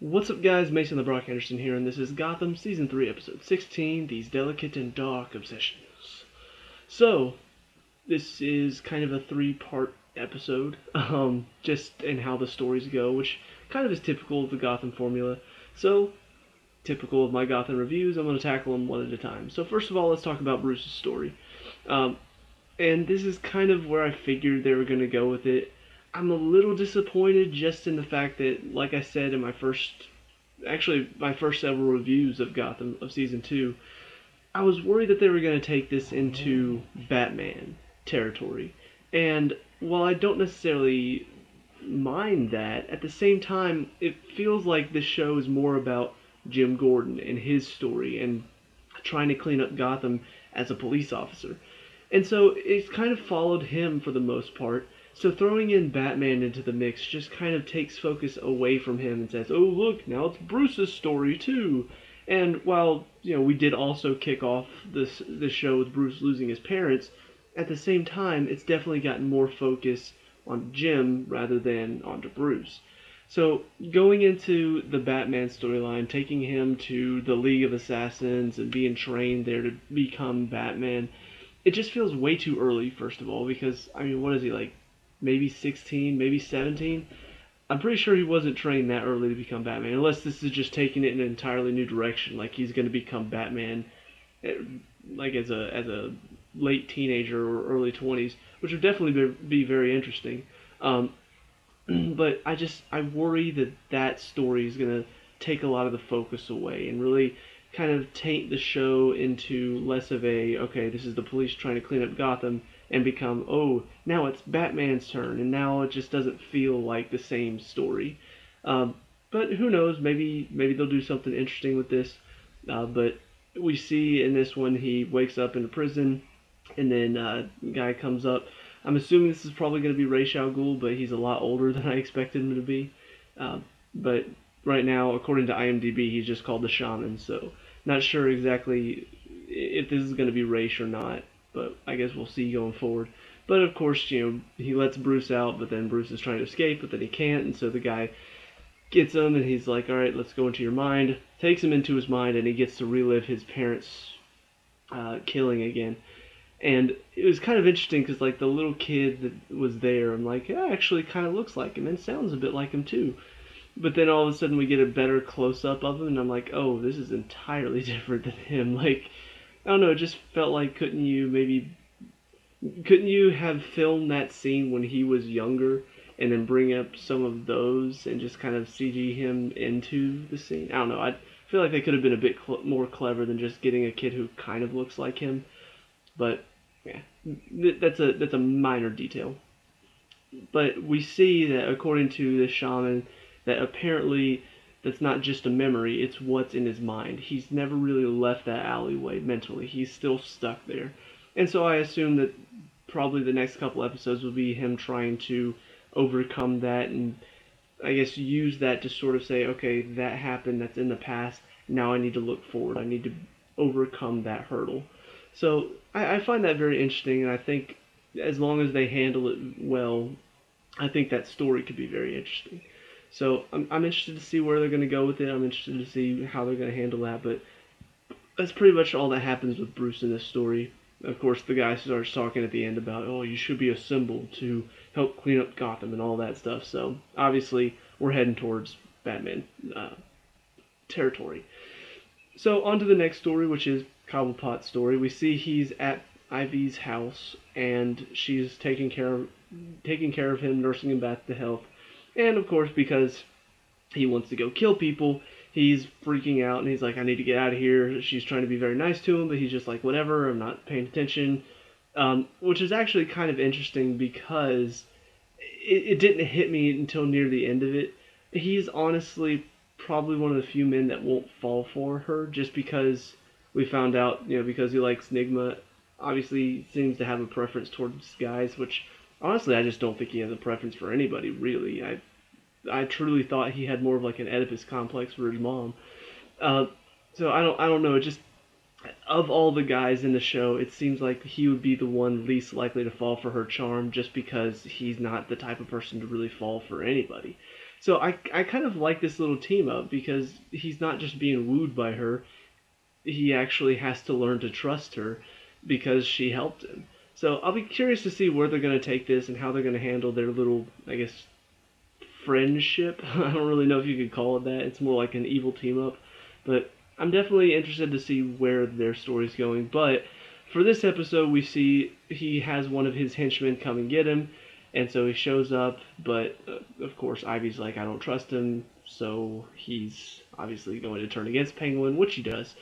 What's up, guys? Mason the Brock Henderson here, and this is Gotham Season 3, Episode 16, These Delicate and Dark Obsessions. So, this is kind of a three-part episode, just in how the stories go, which kind of is typical of the Gotham formula. So, typical of my Gotham reviews, I'm going to tackle them one at a time. So first of all, let's talk about Bruce's story. Um, and this is kind of where I figured they were going to go with it. I'm a little disappointed just in the fact that, like I said in my first several reviews of Gotham of season 2, I was worried that they were going to take this into Batman territory. And while I don't necessarily mind that, at the same time, it feels like this show is more about Jim Gordon and his story and trying to clean up Gotham as a police officer. And so it's kind of followed him for the most part. So throwing in Batman into the mix just kind of takes focus away from him and says, "Oh, look, now it's Bruce's story too." And while, we did also kick off this show with Bruce losing his parents, at the same time, it's definitely gotten more focus on Jim rather than onto Bruce. So going into the Batman storyline, taking him to the League of Assassins and being trained there to become Batman, it just feels way too early, first of all, because, what is he, like, maybe 16, maybe 17? I'm pretty sure he wasn't trained that early to become Batman, unless this is just taking it in an entirely new direction, like he's going to become Batman, like as a late teenager or early 20s, which would definitely be very interesting. But I worry that story is going to take a lot of the focus away and really kind of taint the show into less of a, okay, this is the police trying to clean up Gotham, and become, oh, now it's Batman's turn, and now it just doesn't feel like the same story. But who knows? Maybe they'll do something interesting with this. But we see in this one he wakes up in a prison, and then guy comes up. I'm assuming this is probably going to be Ra's al Ghul, but he's a lot older than I expected him to be. But right now, according to IMDb, he's just called the Shaman, so not sure exactly if this is going to be Ra's or not, but I guess we'll see going forward. But of course, he lets Bruce out, but then Bruce is trying to escape, but then he can't, and so the guy gets him, and he's like, alright, let's go into your mind, takes him into his mind, and he gets to relive his parents' killing again. And it was kind of interesting, because, like, the little kid that was there, I'm like, yeah, actually kind of looks like him, and sounds a bit like him, too. But then all of a sudden we get a better close-up of him, and I'm like, oh, this is entirely different than him. Like, I don't know, it just felt like couldn't you have filmed that scene when he was younger and then bring up some of those and just kind of CG him into the scene? I don't know, I feel like they could have been a bit more clever than just getting a kid who kind of looks like him. But, yeah, that's a minor detail. But we see that according to the shaman, that apparently that's not just a memory, it's what's in his mind. He's never really left that alleyway mentally. He's still stuck there. And so I assume that probably the next couple episodes will be him trying to overcome that and I guess use that to sort of say, okay, that happened, that's in the past, now I need to look forward. I need to overcome that hurdle. So I find that very interesting, and I think as long as they handle it well, I think that story could be very interesting. So I'm interested to see where they're going to go with it. I'm interested to see how they're going to handle that. But that's pretty much all that happens with Bruce in this story. Of course, the guy starts talking at the end about, oh, you should be a symbol to help clean up Gotham and all that stuff. So obviously, we're heading towards Batman territory. So on to the next story, which is Cobblepot's story. We see he's at Ivy's house, and she's taking care of him, nursing him back to health. And of course, because he wants to go kill people, he's freaking out, and he's like, I need to get out of here. She's trying to be very nice to him, but he's just like, whatever, I'm not paying attention. Which is actually kind of interesting because it didn't hit me until near the end of it. He's honestly probably one of the few men that won't fall for her, just because we found out, because he likes Nigma, obviously he seems to have a preference towards guys, which honestly I just don't think he has a preference for anybody, really. I truly thought he had more of like an Oedipus complex for his mom. So I don't know. It just, of all the guys in the show, it seems like he would be the one least likely to fall for her charm, just because he's not the type of person to really fall for anybody. So I kind of like this little team up because he's not just being wooed by her, he actually has to learn to trust her because she helped him. So I'll be curious to see where they're going to take this and how they're going to handle their little, I guess, friendship. I don't really know if you could call it that. It's more like an evil team up. But I'm definitely interested to see where their story's going. But for this episode, we see he has one of his henchmen come and get him. And so he shows up, but of course, Ivy's like, I don't trust him. So he's obviously going to turn against Penguin, which he does.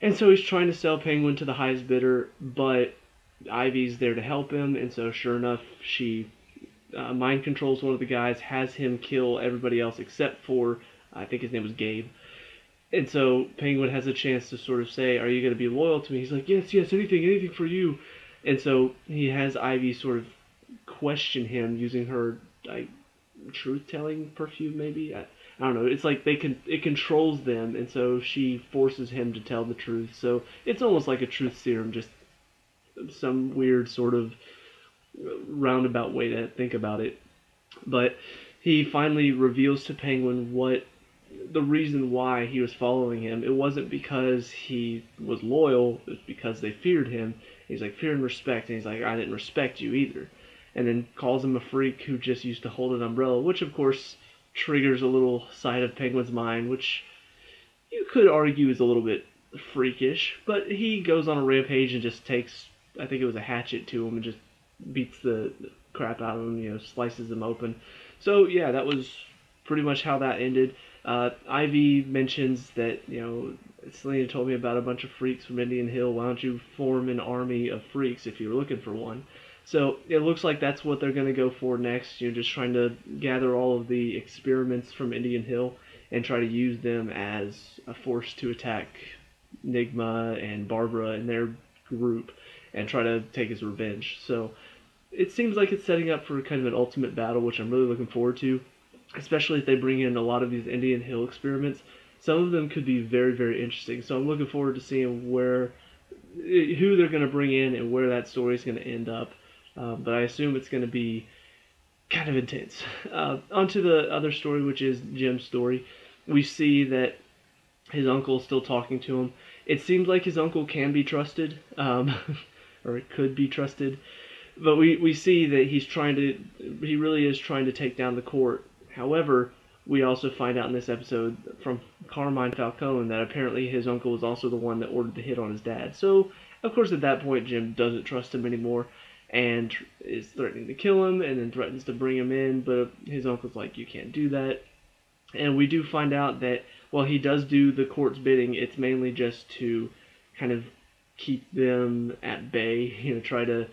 And so he's trying to sell Penguin to the highest bidder, but Ivy's there to help him, and so sure enough, she mind controls one of the guys, has him kill everybody else except for, I think his name was Gabe. And so Penguin has a chance to sort of say, are you going to be loyal to me? He's like, yes, yes, anything for you. And so he has Ivy sort of question him using her like truth-telling perfume, maybe. I don't know. It's like it controls them, and so she forces him to tell the truth. So it's almost like a truth serum, just some weird sort of roundabout way to think about it. But he finally reveals to Penguin what the reason why he was following him. It wasn't because he was loyal, it was because they feared him. He's like, fear and respect, and he's like, I didn't respect you either. And then calls him a freak who just used to hold an umbrella, which of course triggers a little side of Penguin's mind, which you could argue is a little bit freakish, but he goes on a rampage and just takes, I think it was a hatchet to him and just beats the crap out of him, slices him open. So yeah, that was pretty much how that ended. Ivy mentions that, Selena told me about a bunch of freaks from Indian Hill. Why don't you form an army of freaks if you're looking for one? So it looks like that's what they're going to go for next. Just trying to gather all of the experiments from Indian Hill and try to use them as a force to attack Nigma and Barbara and their group and try to take his revenge. So it seems like it's setting up for kind of an ultimate battle, which I'm really looking forward to, especially if they bring in a lot of these Indian Hill experiments. Some of them could be very, very interesting. So I'm looking forward to seeing who they're going to bring in and where that story is going to end up. But I assume it's going to be kind of intense. Onto the other story, which is Jim's story. We see that his uncle is still talking to him. It seems like his uncle can be trusted, or it could be trusted. But we see that he really is trying to take down the court. However, we also find out in this episode from Carmine Falcone that apparently his uncle was also the one that ordered the hit on his dad. So, of course, at that point, Jim doesn't trust him anymore and is threatening to kill him and then threatens to bring him in, but his uncle's like, you can't do that. And we do find out that while he does do the court's bidding, it's mainly just to kind of keep them at bay, try to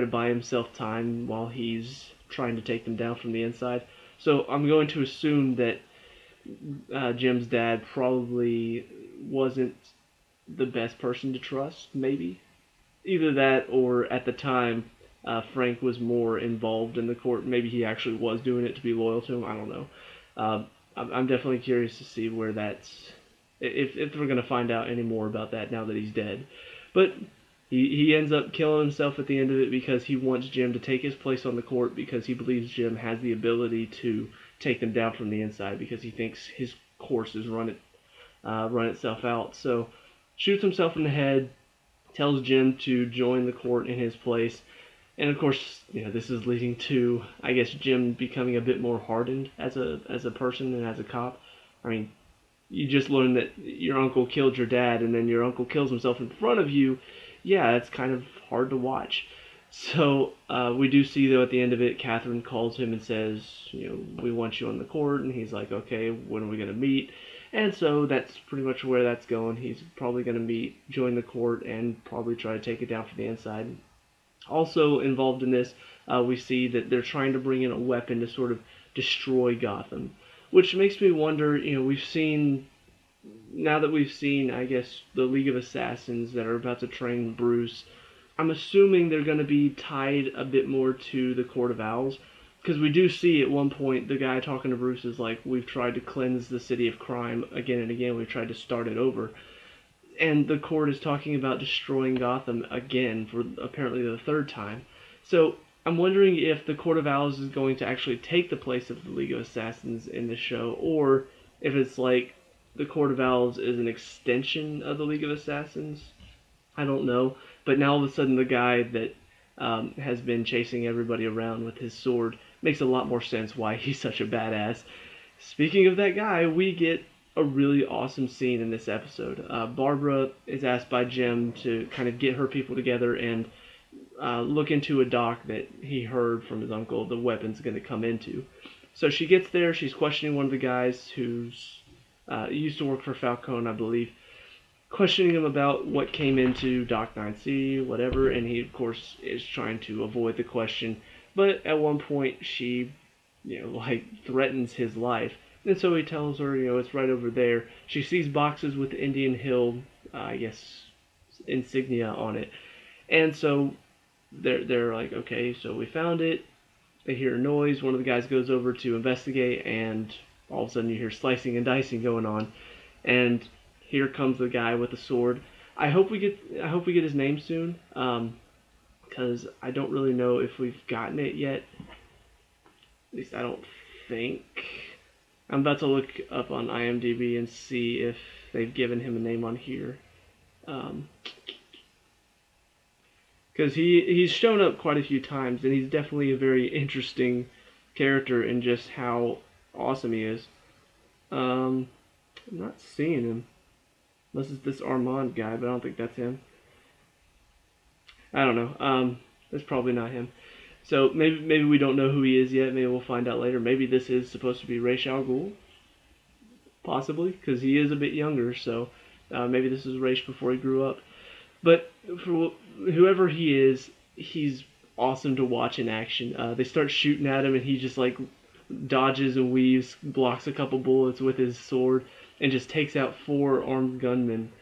buy himself time while he's trying to take them down from the inside. So I'm going to assume that Jim's dad probably wasn't the best person to trust, maybe. Either that or at the time Frank was more involved in the court. Maybe he actually was doing it to be loyal to him. I don't know. I'm definitely curious to see where that's... If we're going to find out any more about that now that he's dead. But he ends up killing himself at the end of it because he wants Jim to take his place on the court because he believes Jim has the ability to take them down from the inside because he thinks his course has run itself out. So shoots himself in the head, tells Jim to join the court in his place. And of course, this is leading to, I guess, Jim becoming a bit more hardened as a person and as a cop. I mean, you just learned that your uncle killed your dad and then your uncle kills himself in front of you. Yeah, it's kind of hard to watch. So we do see, though, at the end of it, Catherine calls him and says, we want you on the court. And he's like, okay, when are we going to meet? And so that's pretty much where that's going. He's probably going to join the court, and probably try to take it down from the inside. Also involved in this, we see that they're trying to bring in a weapon to sort of destroy Gotham. Which makes me wonder, now that we've seen, I guess, the League of Assassins that are about to train Bruce, I'm assuming they're going to be tied a bit more to the Court of Owls. Because we do see at one point the guy talking to Bruce is like, we've tried to cleanse the city of crime again and again, we've tried to start it over. And the court is talking about destroying Gotham again for apparently the third time. So I'm wondering if the Court of Owls is going to actually take the place of the League of Assassins in the show, or if it's like the Court of Owls is an extension of the League of Assassins. I don't know. But now all of a sudden the guy that has been chasing everybody around with his sword makes a lot more sense why he's such a badass. Speaking of that guy, we get a really awesome scene in this episode. Barbara is asked by Jim to kind of get her people together and look into a dock that he heard from his uncle the weapon's going to come into. So she gets there, she's questioning one of the guys who's used to work for Falcone, I believe, questioning him about what came into Dock 9C, whatever, and he, of course, is trying to avoid the question. But at one point, she, threatens his life. And so he tells her, it's right over there. She sees boxes with Indian Hill, insignia on it. And so they're like, okay, so we found it. They hear a noise. One of the guys goes over to investigate, and all of a sudden you hear slicing and dicing going on. And here comes the guy with the sword. I hope we get his name soon, because I don't really know if we've gotten it yet. At least I don't think. I'm about to look up on IMDb and see if they've given him a name on here. Because he's shown up quite a few times, and he's definitely a very interesting character in just how awesome he is. I'm not seeing him. Unless it's this Armand guy, but I don't think that's him. I don't know. That's probably not him. So maybe we don't know who he is yet. Maybe we'll find out later. Maybe this is supposed to be Ra's al Ghul. Possibly, because he is a bit younger, so maybe this is Ra's before he grew up. But for whoever he is, he's awesome to watch in action. They start shooting at him, and he just dodges and weaves, blocks a couple bullets with his sword, and just takes out 4 armed gunmen.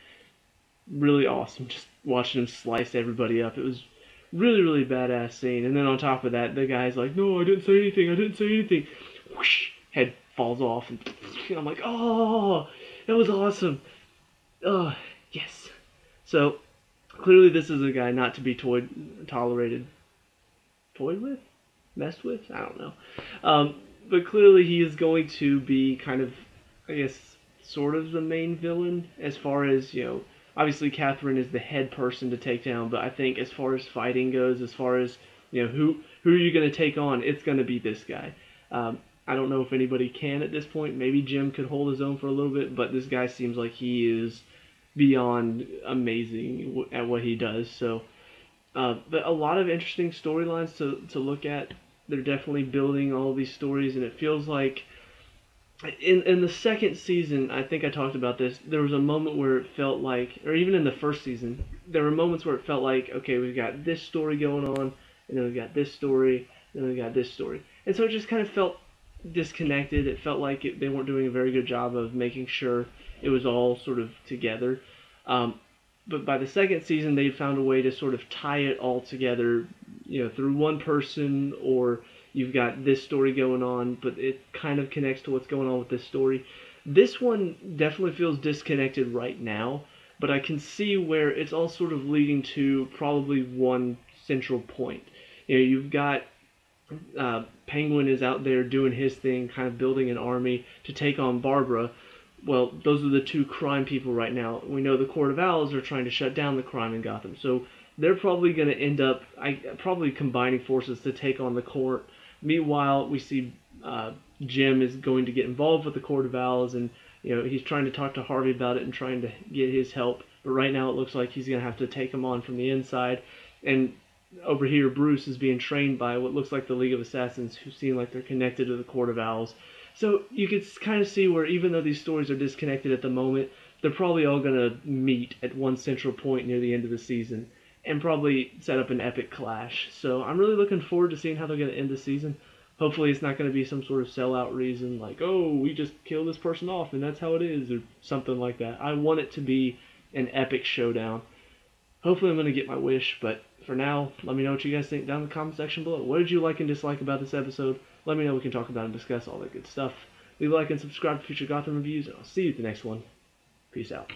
Really awesome, just watching him slice everybody up. It was really, really badass scene. And then on top of that, the guy's like, no, I didn't say anything. Whoosh, head falls off, and I'm like, oh, that was awesome. Oh, yes. So, clearly this is a guy not to be messed with? I don't know. But clearly he is going to be kind of, sort of the main villain, as far as, obviously Catherine is the head person to take down, but I think as far as fighting goes, as far as, who are you going to take on, it's going to be this guy. I don't know if anybody can at this point. Maybe Jim could hold his own for a little bit, but this guy seems like he is beyond amazing at what he does. So, but a lot of interesting storylines to look at. They're definitely building all these stories, and it feels like in the second season, I think I talked about this, there was a moment where it felt like, or even in the first season, there were moments where it felt like, okay, we've got this story going on, and then we've got this story, and then we've got this story. And so it just kind of felt disconnected. It felt like they weren't doing a very good job of making sure it was all sort of together. But by the second season, they found a way to sort of tie it all together, through one person, or you've got this story going on, but it kind of connects to what's going on with this story. This one definitely feels disconnected right now, but I can see where it's all sort of leading to probably one central point. You've got Penguin is out there doing his thing, kind of building an army to take on Barbara. Well, those are the 2 crime people right now. We know the Court of Owls are trying to shut down the crime in Gotham, so they're probably going to end up probably combining forces to take on the court. Meanwhile, we see Jim is going to get involved with the Court of Owls, and he's trying to talk to Harvey about it and trying to get his help. But right now, it looks like he's going to have to take him on from the inside. And over here, Bruce is being trained by what looks like the League of Assassins, who seem like they're connected to the Court of Owls. So you could kind of see where, even though these stories are disconnected at the moment, they're probably all going to meet at one central point near the end of the season and probably set up an epic clash. So I'm really looking forward to seeing how they're going to end the season. Hopefully it's not going to be some sort of sellout reason like, oh, we just killed this person off and that's how it is, or something like that. I want it to be an epic showdown. Hopefully I'm going to get my wish, but for now, let me know what you guys think down in the comment section below. What did you like and dislike about this episode? Let me know, we can talk about and discuss all that good stuff. Leave a like and subscribe for future Gotham reviews, and I'll see you at the next one. Peace out.